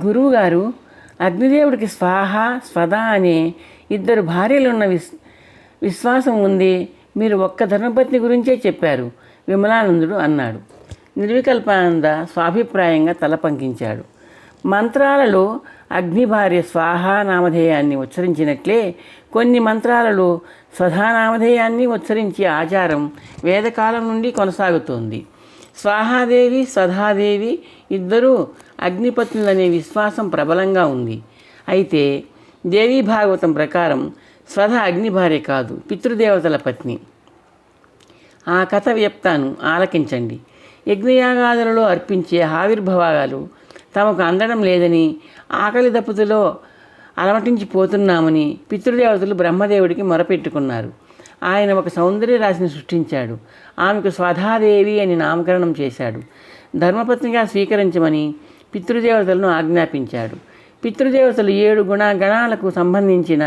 గురువుగారు అగ్నిదేవుడికి స్వాహ స్వధ అనే ఇద్దరు భార్యలున్న విశ్వాసం ఉంది. మీరు ఒక్క ధర్మపత్ని గురించే చెప్పారు విమలానందుడు అన్నాడు. నిర్వికల్పానంద స్వాభిప్రాయంగా తల పంకించాడు. మంత్రాలలో అగ్ని భార్య స్వాహ నామధేయాన్ని ఉచ్చరించినట్లే కొన్ని మంత్రాలలో స్వధానామధేయాన్ని ఉచ్చరించే ఆచారం వేదకాలం నుండి కొనసాగుతోంది. స్వాహాదేవి స్వధాదేవి ఇద్దరూ అగ్నిపత్నులనే విశ్వాసం ప్రబలంగా ఉంది. అయితే దేవీ భాగవతం ప్రకారం స్వధ అగ్ని భార్య కాదు, పితృదేవతల పత్ని. ఆ కథ చెప్తాను, ఆలకించండి. యజ్ఞయాగాదులలో అర్పించే ఆవిర్భావాలు తమకు అందడం లేదని, ఆకలి దప్పుతులో అలమటించిపోతున్నామని పితృదేవతలు బ్రహ్మదేవుడికి మొరపెట్టుకున్నారు. ఆయన ఒక సౌందర్య రాశిని సృష్టించాడు. ఆమెకు స్వధాదేవి అని నామకరణం చేశాడు. ధర్మపత్నిగా స్వీకరించమని పితృదేవతలను ఆజ్ఞాపించాడు. పితృదేవతలు 7 గణాలకు సంబంధించిన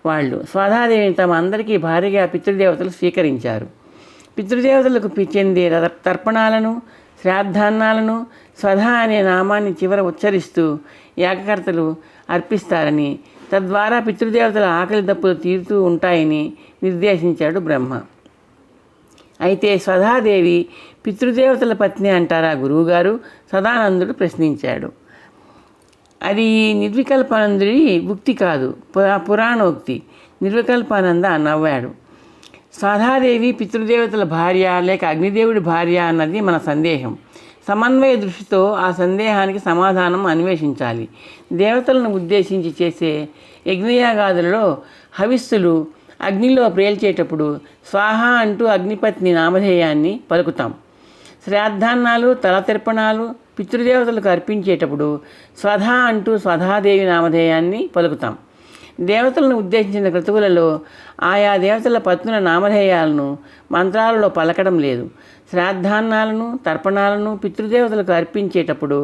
వాళ్ళు. స్వధాదేవిని తమ అందరికీ భార్యగా పితృదేవతలు స్వీకరించారు. పితృదేవతలకు చెందే తర్పణాలను, శ్రాద్ధాన్నాలను స్వధా అనే నామాన్ని చివర ఉచ్చరిస్తూ యాగకర్తలు అర్పిస్తారని, తద్వారా పితృదేవతల ఆకలి దప్పులు తీరుతూ ఉంటాయని నిర్దేశించాడు బ్రహ్మ. అయితే స్వధాదేవి పితృదేవతల పత్ని అంటారా గురువుగారు? సదానందుడు ప్రశ్నించాడు. అది నిర్వికల్పానందుడి ఉక్తి కాదు, పురాణోక్తి. నిర్వికల్పానంద నవ్వాడు. స్వధాదేవి పితృదేవతల భార్య లేక అగ్నిదేవుడి భార్య అన్నది మన సందేహం. సమన్వయ దృష్టితో ఆ సందేహానికి సమాధానం అన్వేషించాలి. దేవతలను ఉద్దేశించి చేసే యజ్ఞయాగాదులలో హవిస్సులు అగ్నిలో ప్రేల్చేటప్పుడు స్వాహ అంటూ అగ్నిపత్ని నామధేయాన్ని పలుకుతాం. శ్రాద్ధాన్నాలు, తలతర్పణాలు పితృదేవతలకు అర్పించేటప్పుడు స్వధా అంటూ స్వధాదేవి నామధేయాన్ని పలుకుతాం. దేవతలను ఉద్దేశించిన క్రతువులలో ఆయా దేవతల పత్నుల నామధేయాలను మంత్రాలలో పలకడం లేదు. శ్రాద్ధాన్నాలను, తర్పణాలను పితృదేవతలకు అర్పించేటప్పుడు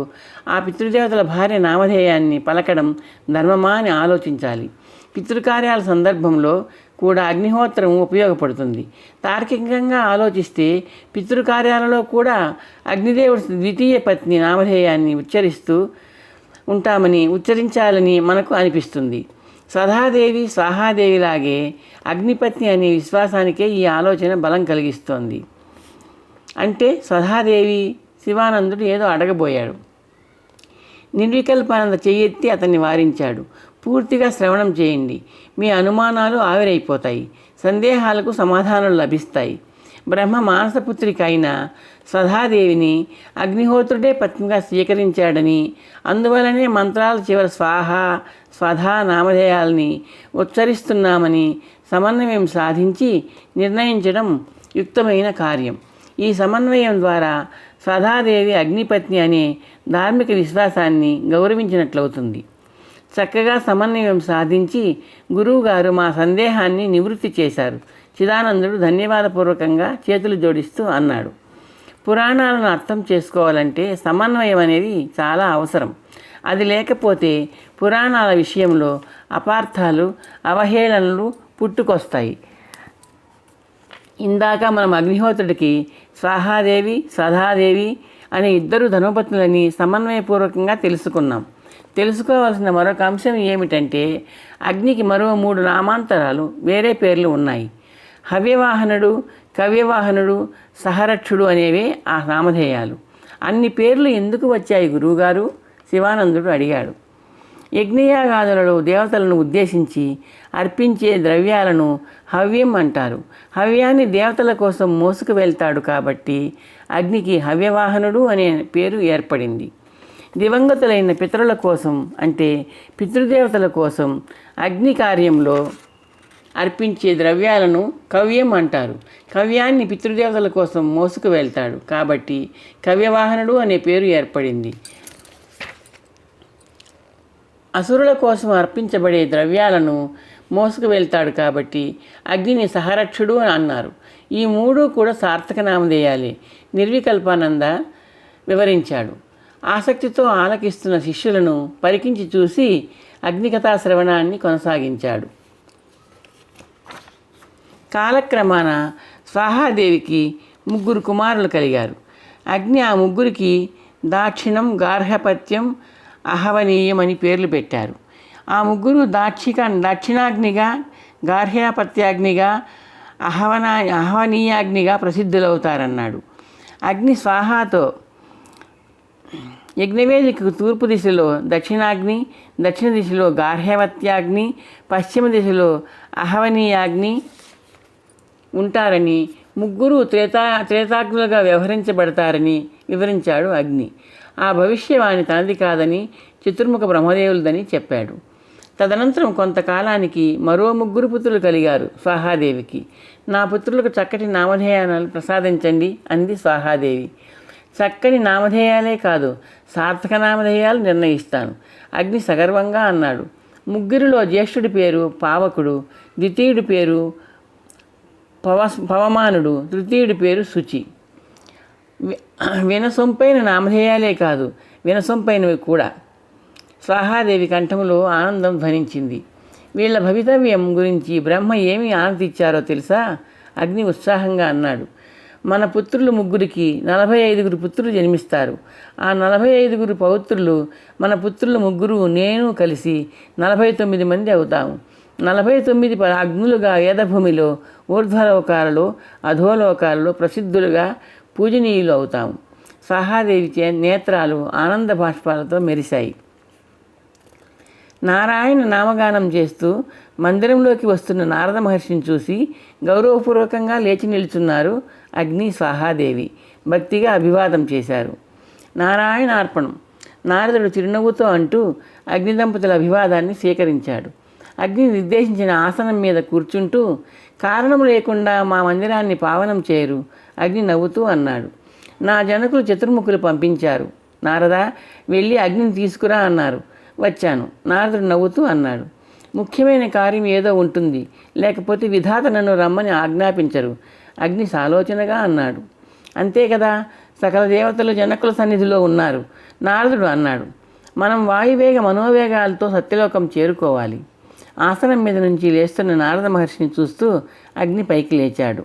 ఆ పితృదేవతల భార్య నామధేయాన్ని పలకడం ధర్మమా అని ఆలోచించాలి. పితృకార్యాల సందర్భంలో కూడా అగ్నిహోత్రం ఉపయోగపడుతుంది. తార్కికంగా ఆలోచిస్తే పితృకార్యాలలో కూడా అగ్నిదేవుడి ద్వితీయ పత్ని నామధేయాన్ని ఉచ్చరించాలని మనకు అనిపిస్తుంది. స్వధాదేవి స్వాహాదేవిలాగే అగ్నిపత్ని అనే విశ్వాసానికే ఈ ఆలోచన బలం కలిగిస్తోంది. అంటే స్వధాదేవి శివానందుడు ఏదో అడగబోయాడు. నిర్వికల్పానంద చెయ్యెత్తి అతన్ని వారించాడు. పూర్తిగా శ్రవణం చేయండి. మీ అనుమానాలు ఆవిరైపోతాయి, సందేహాలకు సమాధానాలు లభిస్తాయి. బ్రహ్మ మానసపుత్రిక అయిన స్వధాదేవిని అగ్నిహోత్రుడే పత్నిగా స్వీకరించాడని, అందువలనే మంత్రాల చివర స్వాహ స్వధా నామధేయాల్ని ఉచ్చరిస్తున్నామని సమన్వయం సాధించి నిర్ణయించడం యుక్తమైన కార్యం. ఈ సమన్వయం ద్వారా స్వధాదేవి అగ్నిపత్ని అనే ధార్మిక విశ్వాసాన్ని గౌరవించినట్లవుతుంది. చక్కగా సమన్వయం సాధించి గురువుగారు మా సందేహాన్ని నివృత్తి చేశారు. చిదానందుడు ధన్యవాదపూర్వకంగా చేతులు జోడిస్తూ అన్నాడు. పురాణాలను అర్థం చేసుకోవాలంటే సమన్వయం అనేది చాలా అవసరం. అది లేకపోతే పురాణాల విషయంలో అపార్థాలు, అవహేళనలు పుట్టుకొస్తాయి. ఇందాక మనం అగ్నిహోత్రుడికి స్వాహాదేవి స్వధాదేవి అనే ఇద్దరు ధర్మపత్నులని సమన్వయపూర్వకంగా తెలుసుకున్నాం. తెలుసుకోవాల్సిన మరొక అంశం ఏమిటంటే అగ్నికి మరో 3 నామాంతరాలు, వేరే పేర్లు ఉన్నాయి. హవ్యవాహనుడు, కవ్యవాహనుడు, సహరక్షుడు అనేవే ఆ నామధేయాలు. అన్ని పేర్లు ఎందుకు వచ్చాయి గురువుగారు? శివానందుడు అడిగాడు. యజ్ఞయాగాదులలో దేవతలను ఉద్దేశించి అర్పించే ద్రవ్యాలను హవ్యం అంటారు. హవ్యాన్ని దేవతల కోసం మోసుకు వెళ్తాడు కాబట్టి అగ్నికి హవ్యవాహనుడు అనే పేరు ఏర్పడింది. దివంగతులైన పితరుల కోసం అంటే పితృదేవతల కోసం అగ్ని కార్యంలో అర్పించే ద్రవ్యాలను కవ్యం అంటారు. కవ్యాన్ని పితృదేవతల కోసం మోసుకు వెళ్తాడు కాబట్టి కవ్యవాహనుడు అనే పేరు ఏర్పడింది. అసురుల కోసం అర్పించబడే ద్రవ్యాలను మోసుకు వెళ్తాడు కాబట్టి అగ్నిని సహరక్షుడు అని అన్నారు. ఈ 3 కూడా సార్థక నామధేయాలే. నిర్వికల్పానంద వివరించాడు. ఆసక్తితో ఆలకిస్తున్న శిష్యులను పరికించి చూసి అగ్నికథా శ్రవణాన్ని కొనసాగించాడు. కాలక్రమాన స్వాహాదేవికి 3 కుమారులు కలిగారు. అగ్ని ఆ 3కి దాక్షిణం, గార్హపత్యం, అహవనీయం అని పేర్లు పెట్టారు. ఆ ముగ్గురు దక్షిణాగ్నిగా, గార్హ్యాపత్యాగ్నిగా, అహవనీయాగ్నిగా ప్రసిద్ధులవుతారన్నాడు. అగ్ని స్వాహాతో యజ్ఞవేదికకు తూర్పు దిశలో దక్షిణాగ్ని, దక్షిణ దిశలో గార్హ్యవత్యాగ్ని, పశ్చిమ దిశలో అహవనీయాగ్ని ఉంటారని, ముగ్గురు త్రేతాగ్నులుగా వ్యవహరించబడతారని వివరించాడు అగ్ని. ఆ భవిష్యవాణి తనది కాదని, చతుర్ముఖ బ్రహ్మదేవులదని చెప్పాడు. తదనంతరం కొంతకాలానికి మరో ముగ్గురు పుత్రులు కలిగారు స్వాహాదేవికి. నా పుత్రులకు చక్కటి నామధేయాలను ప్రసాదించండి అంది స్వాహాదేవి. చక్కని నామధేయాలే కాదు, సార్థక నామధేయాలు నిర్ణయిస్తాను అగ్ని సగర్వంగా అన్నాడు. ముగ్గురిలో జ్యేష్ఠుడి పేరు పావకుడు, ద్వితీయుడి పేరు పవమానుడు, తృతీయుడి పేరు శుచి. వినసొంపైన నామధేయాలే కాదు, వినసొంపైనవి కూడా. స్వాహాదేవి కంఠంలో ఆనందం ధ్వనించింది. వీళ్ళ భవితవ్యం గురించి బ్రహ్మ ఏమి ఆనందించారో తెలుసా? అగ్ని ఉత్సాహంగా అన్నాడు. మన పుత్రులు ముగ్గురికి 45 పుత్రులు జన్మిస్తారు. ఆ 45 పౌత్రులు, మన పుత్రులు ముగ్గురు, నేను కలిసి 49 మంది అవుతాము. 49 అగ్నులుగా వేదభూమిలో, ఊర్ధ్వలోకాలలో, అధోలోకాలలో ప్రసిద్ధులుగా పూజనీయులు అవుతాము. స్వాహాదేవి నేత్రాలు ఆనంద బాష్పాలతో మెరిశాయి. నారాయణ నామగానం చేస్తూ మందిరంలోకి వస్తున్న నారద మహర్షిని చూసి గౌరవపూర్వకంగా లేచి నిల్చున్నారు అగ్ని, స్వాహాదేవి. భక్తిగా అభివాదం చేశారు. నారాయణార్పణం. నారదుడు చిరునవ్వుతో అంటూ అగ్ని దంపతుల అభివాదాన్ని స్వీకరించాడు. అగ్ని నిర్దేశించిన ఆసనం మీద కూర్చుంటూ, కారణం లేకుండా మా మందిరాన్ని పావనం చేయరు అగ్ని నవ్వుతూ అన్నాడు. నా జనకులు చతుర్ముఖులు పంపించారు. నారదా, వెళ్ళి అగ్నిని తీసుకురా అన్నారు. వచ్చాను నారదుడు నవ్వుతూ అన్నాడు. ముఖ్యమైన కార్యం ఏదో ఉంటుంది, లేకపోతే విధాత నన్ను రమ్మని ఆజ్ఞాపించరు అగ్ని సాలోచనగా అన్నాడు. అంతే కదా, సకల దేవతలు జనకుల సన్నిధిలో ఉన్నారు నారదుడు అన్నాడు. మనం వాయువేగ మనోవేగాలతో సత్యలోకం చేరుకోవాలి. ఆసనం మీద నుంచి లేస్తున్న నారద మహర్షిని చూస్తూ అగ్ని పైకి లేచాడు.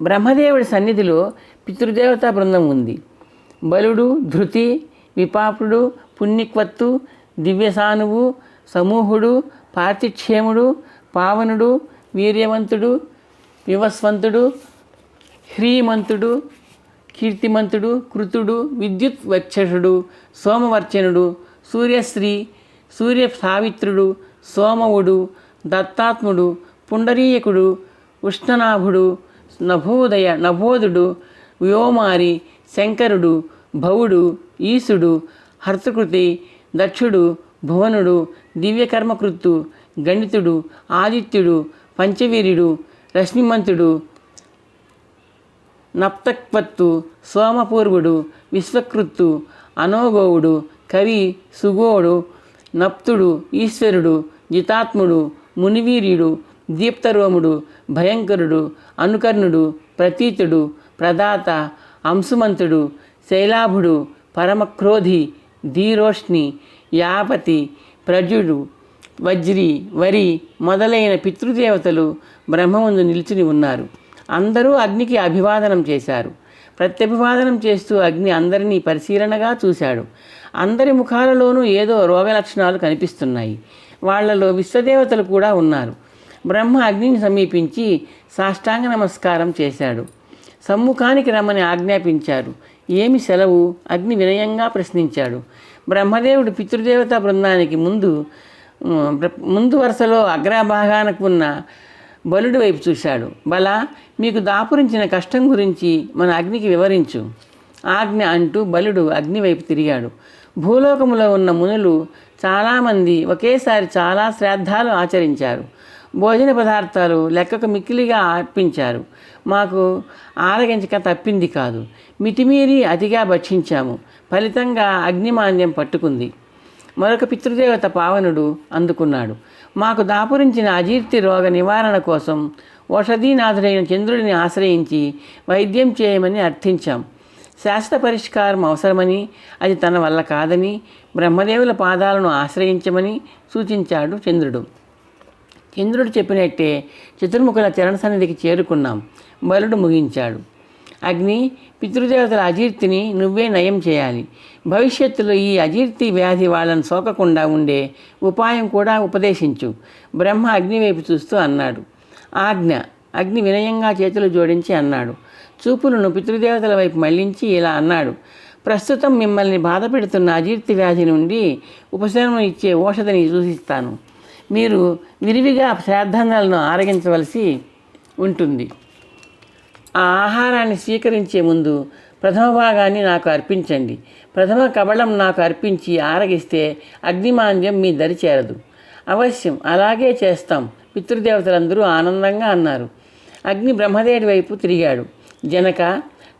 బ్రహ్మదేవుడి సన్నిధిలో పితృదేవతా బృందం ఉంది. బలుడు, ధృతి, విపాపుడు, పుణ్యక్వత్తు, దివ్యసానువు, సమూహుడు, పార్థిక్షేముడు, పావనుడు, వీర్యవంతుడు, వివస్వంతుడు, హ్రీమంతుడు, కీర్తిమంతుడు, కృతుడు, విద్యుత్ వక్షసుడు, సోమవర్చనుడు, సూర్యశ్రీ, సూర్య సావిత్రుడు, సోమవుడు, దత్తాత్ముడు, పుండరీయకుడు, ఉష్ణనాభుడు, నభోదుడు, వ్యోమారి, శంకరుడు, భవుడు, ఈశుడు, హర్తకృతి, దక్షుడు, భువనుడు, దివ్యకర్మకృత్తు, గణితుడు, ఆదిత్యుడు, పంచవీర్యుడు, రశ్మిమంతుడు, నప్తక్వత్తు, సోమపూర్వుడు, విశ్వకృత్తు, అనోగోవుడు, కవి, సుగోడు, నప్తుడు, ఈశ్వరుడు, జితాత్ముడు, మునివీర్యుడు, దీప్తరోముడు, భయంకరుడు, అనుకర్ణుడు, ప్రతీతుడు, ప్రదాత, అంశుమంతుడు, శైలాభుడు, పరమక్రోధి, ధీరోష్ణి, యాపతి, ప్రజుడు, వజ్రి, వరి మొదలైన పితృదేవతలు బ్రహ్మముందు నిల్చుని ఉన్నారు. అందరూ అగ్నికి అభివాదనం చేశారు. ప్రత్యభివాదనం చేస్తూ అగ్ని అందరినీ పరిశీలనగా చూశాడు. అందరి ముఖాలలోనూ ఏదో రోగలక్షణాలు కనిపిస్తున్నాయి. వాళ్లలో విశ్వదేవతలు కూడా ఉన్నారు. బ్రహ్మ అగ్నిని సమీపించి సాష్టాంగ నమస్కారం చేశాడు. సమ్ముఖానికి రమ్మని ఆజ్ఞాపించారు. ఏమి సెలవు? అగ్ని వినయంగా ప్రశ్నించాడు. బ్రహ్మదేవుడు పితృదేవతా బృందానికి ముందు వరుసలో అగ్రభాగానికి ఉన్న బలుడి వైపు చూశాడు. బలా, మీకు దాపురించిన కష్టం గురించి మన అగ్నికి వివరించు ఆజ్ఞ అంటూ బలుడు అగ్ని వైపు తిరిగాడు. భూలోకములో ఉన్న మునులు చాలామంది ఒకేసారి చాలా శ్రాద్ధాలు ఆచరించారు. భోజన పదార్థాలు లెక్కకు మిక్కిలిగా అర్పించారు. మాకు ఆరగించక తప్పింది కాదు. మితిమీరి అతిగా భక్షించాము. ఫలితంగా అగ్నిమాన్యం పట్టుకుంది. మరొక పితృదేవత పావనుడు అందుకున్నాడు. మాకు దాపురించిన అజీర్తి రోగ నివారణ కోసం ఓషధీనాథుడైన చంద్రుడిని ఆశ్రయించి వైద్యం చేయమని అర్థించాం. శాస్త్ర పరిష్కారం అవసరమని, అది తన వల్ల కాదని బ్రహ్మదేవుల పాదాలను ఆశ్రయించమని సూచించాడు చంద్రుడు. చంద్రుడు చెప్పినట్టే చతుర్ముఖుల చరణ సన్నిధికి చేరుకున్నాం. బలుడు ముగించాడు. అగ్ని, పితృదేవతల అజీర్తిని నువ్వే నయం చేయాలి. భవిష్యత్తులో ఈ అజీర్తి వ్యాధి వాళ్ళని సోకకుండా ఉండే ఉపాయం కూడా ఉపదేశించు. బ్రహ్మ అగ్ని వైపు చూస్తూ అన్నాడు. ఆజ్ఞ. అగ్ని వినయంగా చేతులు జోడించి అన్నాడు. చూపులను పితృదేవతల వైపు మళ్లించి ఇలా అన్నాడు. ప్రస్తుతం మిమ్మల్ని బాధ పెడుతున్న అజీర్తి వ్యాధి నుండి ఉపశమనం ఇచ్చే ఔషధిని సూచిస్తాను. మీరు విరివిగా శ్రాద్ధాలను ఆరగించవలసి ఉంటుంది. ఆ ఆహారాన్ని స్వీకరించే ముందు ప్రథమ భాగాన్ని నాకు అర్పించండి. ప్రథమ కబళం నాకు అర్పించి ఆరగిస్తే అగ్నిమాంద్యం మీ దరి చేరదు. అవశ్యం, అలాగే చేస్తాం. పితృదేవతలందరూ ఆనందంగా అన్నారు. అగ్ని బ్రహ్మదేవుడి వైపు తిరిగాడు. జనక,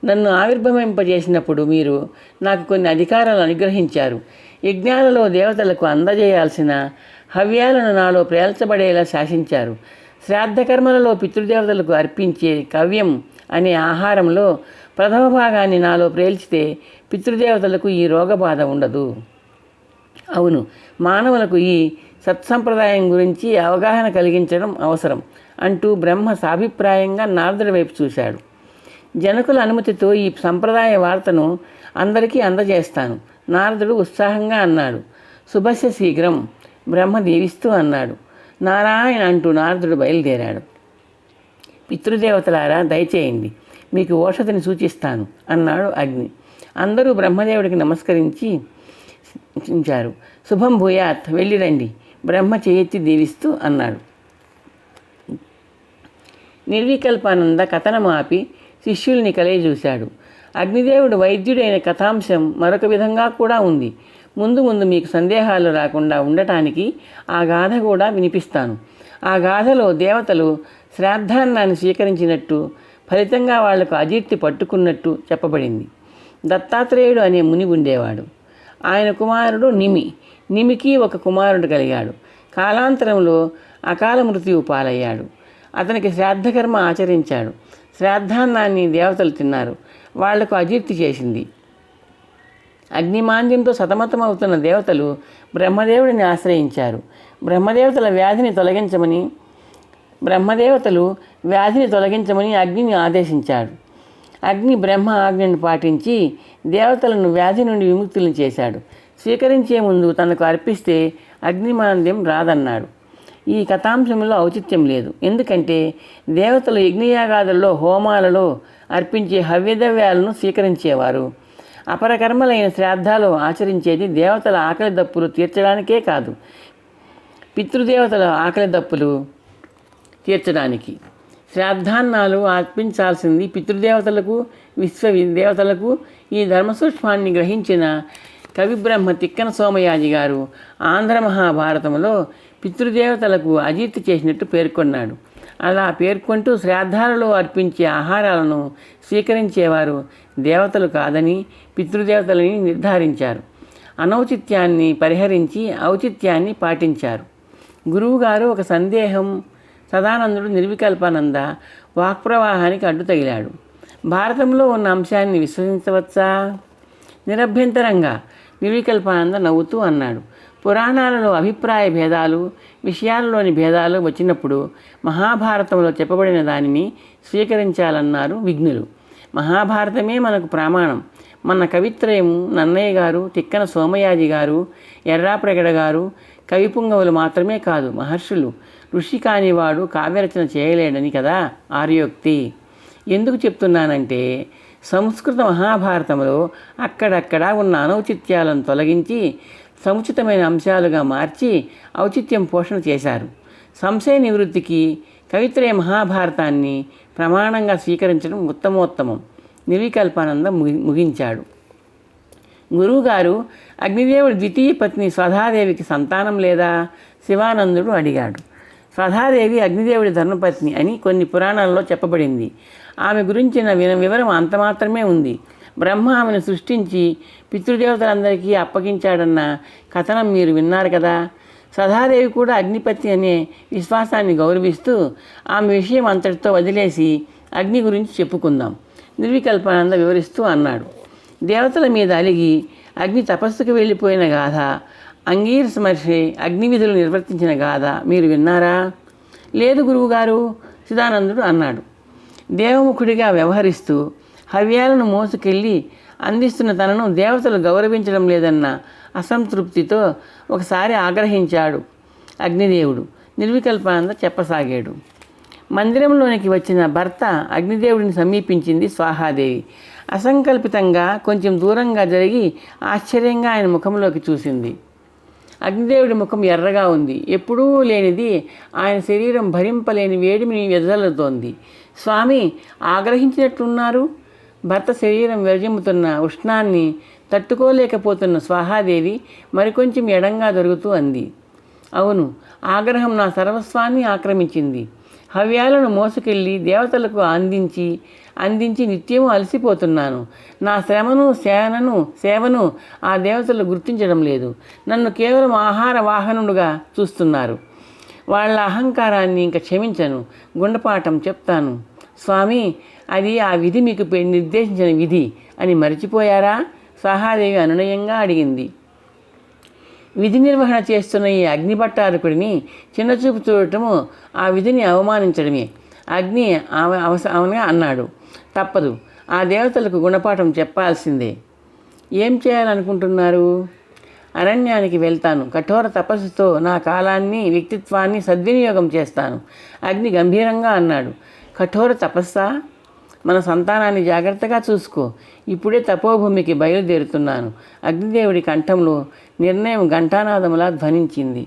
నన్ను ఆవిర్భవింపజేసినప్పుడు మీరు నాకు కొన్ని అధికారాలు అనుగ్రహించారు. యజ్ఞాలలో దేవతలకు అందజేయాల్సిన హవ్యాలను నాలో ప్రేల్చబడేలా శాసించారు. శ్రాద్ధకర్మలలో పితృదేవతలకు అర్పించే కవ్యం అనే ఆహారంలో ప్రథమ భాగాన్ని నాలో ప్రేల్చితే పితృదేవతలకు ఈ రోగబాధ ఉండదు. అవును, మానవులకు ఈ సత్సంప్రదాయం గురించి అవగాహన కలిగించడం అవసరం అంటూ బ్రహ్మ సాభిప్రాయంగా నారదుడి వైపు చూశాడు. జనకుల అనుమతితో ఈ సంప్రదాయ వార్తను అందరికీ అందజేస్తాను. నారదుడు ఉత్సాహంగా అన్నాడు. శుభస్య శీఘ్రం. బ్రహ్మ దీవిస్తూ అన్నాడు. నారాయణ అంటూ నారదుడు బయలుదేరాడు. పితృదేవతలారా, దయచేయండి, మీకు ఔషధిని సూచిస్తాను అన్నాడు అగ్ని. అందరూ బ్రహ్మదేవుడికి నమస్కరించి చించారు. శుభం భూయాత్, వెళ్ళిరండి. బ్రహ్మ చేయెత్తి దీవిస్తూ అన్నాడు. నిర్వికల్పానంద కథనం ఆపి శిష్యుల్ని కలయజూశాడు. అగ్నిదేవుడు వైద్యుడైన కథాంశం మరొక విధంగా కూడా ఉంది. ముందు ముందు మీకు సందేహాలు రాకుండా ఉండటానికి ఆ గాథ కూడా వినిపిస్తాను. ఆ గాథలో దేవతలు శ్రాద్ధాన్నాన్ని స్వీకరించినట్టు, ఫలితంగా వాళ్లకు అజీర్తి పట్టుకున్నట్టు చెప్పబడింది. దత్తాత్రేయుడు అనే ముని ఉండేవాడు. ఆయన కుమారుడు నిమి. నిమికి ఒక కుమారుడు కలిగాడు. కాలాంతరంలో అకాల మృత్యువు పాలయ్యాడు. అతనికి శ్రాద్ధకర్మ ఆచరించాడు. శ్రాద్ధాన్నాన్ని దేవతలు తిన్నారు. వాళ్లకు అజీర్తి చేసింది. అగ్నిమాంద్యంతో సతమతమవుతున్న దేవతలు బ్రహ్మదేవుడిని ఆశ్రయించారు. బ్రహ్మదేవతలు వ్యాధిని తొలగించమని అగ్నిని ఆదేశించాడు. అగ్ని బ్రహ్మ ఆజ్ఞను పాటించి దేవతలను వ్యాధి నుండి విముక్తులను చేశాడు. స్వీకరించే ముందు తనకు అర్పిస్తే అగ్నిమాంద్యం రాదన్నాడు. ఈ కథాంశంలో ఔచిత్యం లేదు. ఎందుకంటే దేవతలు యజ్ఞయాగాదుల్లో, హోమాలలో అర్పించే హవ్యద్రవ్యాలను స్వీకరించేవారు. అపరకర్మలైన శ్రాద్ధాలు ఆచరించేది దేవతల ఆకలి దప్పులు తీర్చడానికే కాదు, పితృదేవతల ఆకలి దప్పులు తీర్చడానికి. శ్రాద్ధాన్నాలు అర్పించాల్సింది పితృదేవతలకు, విశ్వదేవతలకు. ఈ ధర్మసూక్ష్మాన్ని గ్రహించిన కవిబ్రహ్మ తిక్కన సోమయాజి గారు ఆంధ్ర మహాభారతంలో పితృదేవతలకు అజీర్తి చేసినట్టు పేర్కొన్నాడు. అలా పేర్కొంటూ శ్రాద్ధాలలో అర్పించే ఆహారాలను స్వీకరించేవారు దేవతలు కాదని, పితృదేవతలని నిర్ధారించారు. అనౌచిత్యాన్ని పరిహరించి ఔచిత్యాన్ని పాటించారు. గురువుగారు ఒక సందేహం. సదానందుడు నిర్వికల్పానంద వాక్ప్రవాహానికి అడ్డు తగిలాడు. భారతంలో ఉన్న అంశాన్ని విశ్వసించవచ్చా? నిరభ్యంతరంగా నిర్వికల్పానంద నవ్వుతూ అన్నాడు. పురాణాలలో అభిప్రాయ భేదాలు, విషయాలలోని భేదాలు వచ్చినప్పుడు మహాభారతంలో చెప్పబడిన దానిని స్వీకరించాలన్నారు విజ్ఞులు. మహాభారతమే మనకు ప్రమాణం. మన కవిత్రయం నన్నయ్య గారు, తిక్కన సోమయాజి గారు, ఎర్రాప్రగడ గారు కవిపుంగవులు మాత్రమే కాదు, మహర్షులు. ఋషి కానివాడు కావ్యరచన చేయలేడని కదా ఆర్యోక్తి. ఎందుకు చెప్తున్నానంటే సంస్కృత మహాభారతంలో అక్కడక్కడ ఉన్న అనౌచిత్యాలను తొలగించి సముచితమైన అంశాలుగా మార్చి ఔచిత్యం పోషణ చేశారు. సంశయ నివృత్తికి కవిత్రయ మహాభారతాన్ని ప్రమాణంగా స్వీకరించడం ఉత్తమోత్తమం. నిర్వికల్పానంద ముగించాడు. గురువుగారు, అగ్నిదేవుడి ద్వితీయ పత్ని స్వధాదేవికి సంతానం లేదా? శివానందుడు అడిగాడు. స్వధాదేవి అగ్నిదేవుడి ధర్మపత్ని అని కొన్ని పురాణాల్లో చెప్పబడింది. ఆమె గురించిన వివరం అంత మాత్రమే ఉంది. బ్రహ్మ ఆమెను సృష్టించి పితృదేవతలందరికీ అప్పగించాడన్న కథనం మీరు విన్నారు కదా. సదాదేవి కూడా అగ్నిపత్ని అనే విశ్వాసాన్ని గౌరవిస్తూ ఆమె విషయం అంతటితో వదిలేసి అగ్ని గురించి చెప్పుకుందాం. నిర్వికల్పానంద వివరిస్తూ అన్నాడు. దేవతల మీద అలిగి అగ్ని తపస్సుకు వెళ్ళిపోయిన గాథ, అంగీరస మహర్షి అగ్ని విధులు నిర్వర్తించిన గాథ మీరు విన్నారా? లేదు గురువుగారు, చిదానందుడు అన్నాడు. దేవముఖుడిగా వ్యవహరిస్తూ హవ్యాలను మోసుకెళ్ళి అందిస్తున్న తనను దేవతలు గౌరవించడం లేదన్న అసంతృప్తితో ఒకసారి ఆగ్రహించాడు అగ్నిదేవుడు. నిర్వికల్పానంద చెప్పసాగాడు. మందిరంలోనికి వచ్చిన భర్త అగ్నిదేవుడిని సమీపించింది స్వాహాదేవి. అసంకల్పితంగా కొంచెం దూరంగా జరిగి ఆశ్చర్యంగా ఆయన ముఖంలోకి చూసింది. అగ్నిదేవుడి ముఖం ఎర్రగా ఉంది. ఎప్పుడూ లేనిది ఆయన శరీరం భరింపలేని వేడిమిని వెదజల్లుతోంది. స్వామి, ఆగ్రహించినట్లున్నారు. భర్త శరీరం విరజిమ్ముతున్న ఉష్ణాన్ని తట్టుకోలేకపోతున్న స్వాహాదేవి మరికొంచెం ఎడంగా జరుగుతూ అంది. అవును, ఆగ్రహం నా సర్వస్వాన్ని ఆక్రమించింది. హవ్యాలను మోసుకెళ్ళి దేవతలకు అందించి నిత్యము అలసిపోతున్నాను. నా సేవను ఆ దేవతలు గుర్తించడం లేదు. నన్ను కేవలం ఆహార వాహనుడుగా చూస్తున్నారు. వాళ్ళ అహంకారాన్ని ఇంక క్షమించను. గుండపాఠం చెప్తాను. స్వామి, అది ఆ విధి మీకు నిర్దేశించిన విధి అని మర్చిపోయారా? సహాదేవి అనునయంగా అడిగింది. విధి నిర్వహణ చేస్తున్న ఈ అగ్నిభట్టారకుడిని చిన్నచూపు చూడటము ఆ విధిని అవమానించడమే. అగ్ని అవసరంగా అన్నాడు. తప్పదు, ఆ దేవతలకు గుణపాఠం చెప్పాల్సిందే. ఏం చేయాలనుకుంటున్నారు? అరణ్యానికి వెళ్తాను. కఠోర తపస్సుతో నా కాలాన్ని, వ్యక్తిత్వాన్ని సద్వినియోగం చేస్తాను. అగ్ని గంభీరంగా అన్నాడు. కఠోర తపస్సా? మన సంతానాన్ని జాగ్రత్తగా చూసుకో. ఇప్పుడే తపోభూమికి బయలుదేరుతున్నాను. అగ్నిదేవుడి కంఠంలో నిర్ణయం ఘంటానాదములా ధ్వనించింది.